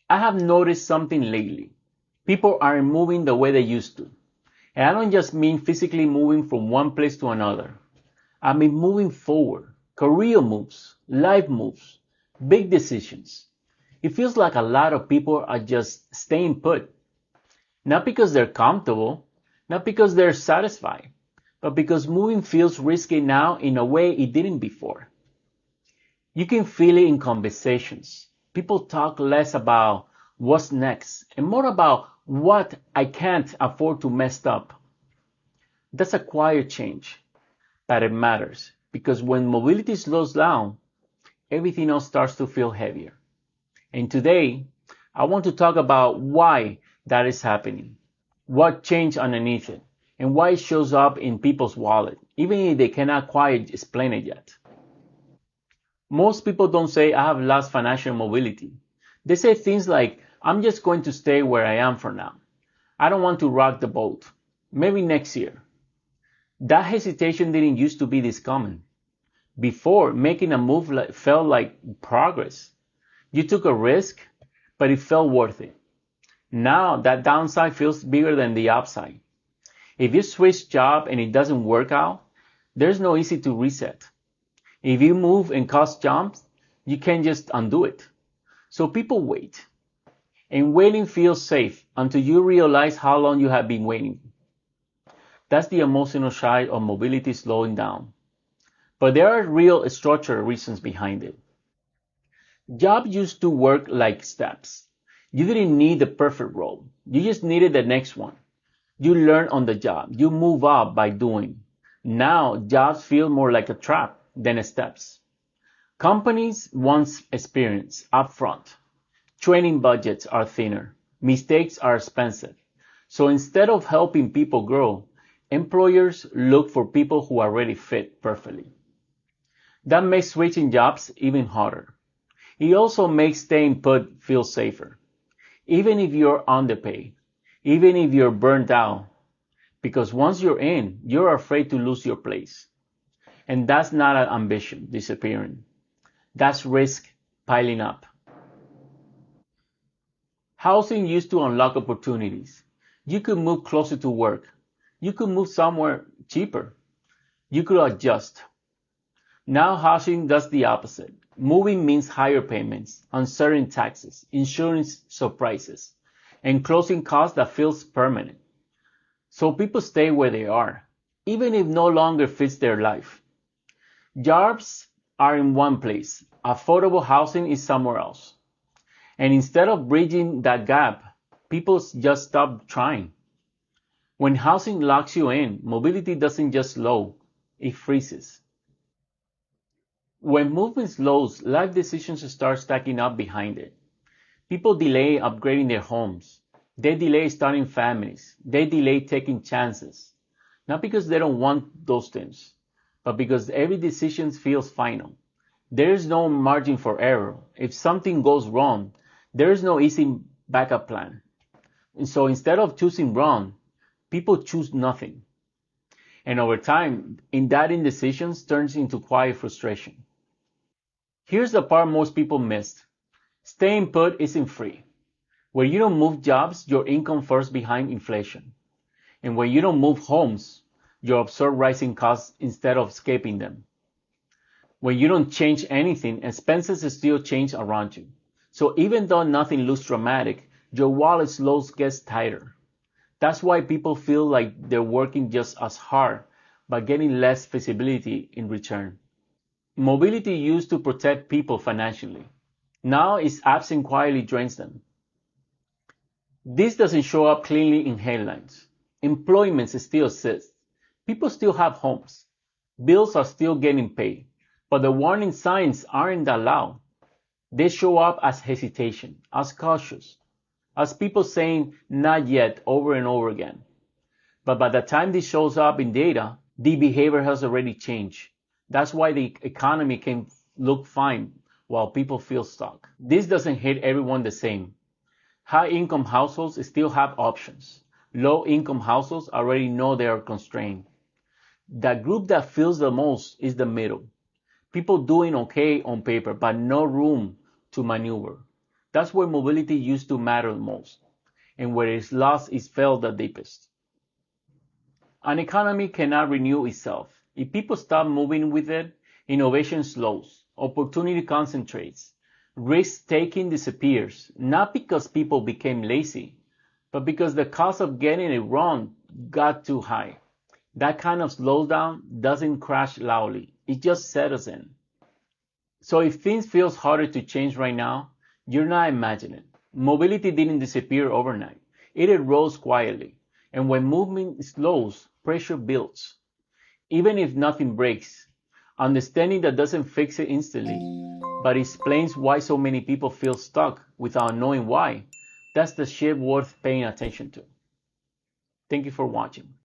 I have noticed something lately. People aren't moving the way they used to. And I don't just mean physically moving from one place to another. I mean moving forward. Career moves, life moves, big decisions. It feels like a lot of people are just staying put. Not because they're comfortable, not because they're satisfied, but because moving feels risky now in a way it didn't before. You can feel it in conversations. People talk less about what's next and more about what I can't afford to mess up. That's a quiet change, but it matters because when mobility slows down, everything else starts to feel heavier. And today, I want to talk about why that is happening, what changed underneath it, and why it shows up in people's wallet, even if they cannot quite explain it yet. Most people don't say I have lost financial mobility. They say things like, I'm just going to stay where I am for now. I don't want to rock the boat. Maybe next year. That hesitation didn't used to be this common. Before, making a move felt like progress. You took a risk, but it felt worth it. Now that downside feels bigger than the upside. If you switch job and it doesn't work out, there's no easy to reset. If you move and cost jumps, you can't just undo it. So people wait. And waiting feels safe until you realize how long you have been waiting. That's the emotional side of mobility slowing down. But there are real structural reasons behind it. Jobs used to work like steps. You didn't need the perfect role. You just needed the next one. You learn on the job. You move up by doing. Now jobs feel more like a trap than a steps. Companies want experience upfront. Training budgets are thinner. Mistakes are expensive. So instead of helping people grow, employers look for people who already fit perfectly. That makes switching jobs even harder. It also makes staying put feel safer. Even if you're underpaid, even if you're burned out, because once you're in, you're afraid to lose your place. And that's not an ambition disappearing. That's risk piling up. Housing used to unlock opportunities. You could move closer to work. You could move somewhere cheaper. You could adjust. Now housing does the opposite. Moving means higher payments, uncertain taxes, insurance surprises, and closing costs that feels permanent. So people stay where they are, even if no longer fits their life. Jobs are in one place. Affordable housing is somewhere else. And instead of bridging that gap, people just stop trying. When housing locks you in, mobility doesn't just slow, it freezes. When movement slows, life decisions start stacking up behind it. People delay upgrading their homes. They delay starting families. They delay taking chances. Not because they don't want those things, but because every decision feels final. There is no margin for error. If something goes wrong, there is no easy backup plan. And so instead of choosing wrong, people choose nothing. And over time, in that indecision turns into quiet frustration. Here's the part most people miss. Staying put isn't free. When you don't move jobs, your income falls behind inflation. And when you don't move homes, you absorb rising costs instead of escaping them. When you don't change anything, expenses still change around you. So even though nothing looks dramatic, your wallet slowly gets tighter. That's why people feel like they're working just as hard, but getting less visibility in return. Mobility used to protect people financially. Now its absence quietly drains them. This doesn't show up cleanly in headlines. Employment still exists. People still have homes. Bills are still getting paid. But the warning signs aren't that loud. They show up as hesitation, as cautious, as people saying not yet over and over again. But by the time this shows up in data, the behavior has already changed. That's why the economy can look fine while people feel stuck. This doesn't hit everyone the same. High-income households still have options. Low-income households already know they are constrained. The group that feels the most is the middle. People doing okay on paper, but no room to maneuver. That's where mobility used to matter the most, and where its loss is felt the deepest. An economy cannot renew itself. If people stop moving with it, innovation slows, opportunity concentrates, risk-taking disappears, not because people became lazy, but because the cost of getting it wrong got too high. That kind of slowdown doesn't crash loudly, it just settles in. So if things feels harder to change right now, you're not imagining. Mobility didn't disappear overnight. It erodes quietly. And when movement slows, pressure builds. Even if nothing breaks, understanding that doesn't fix it instantly, but explains why so many people feel stuck without knowing why, that's the shift worth paying attention to. Thank you for watching.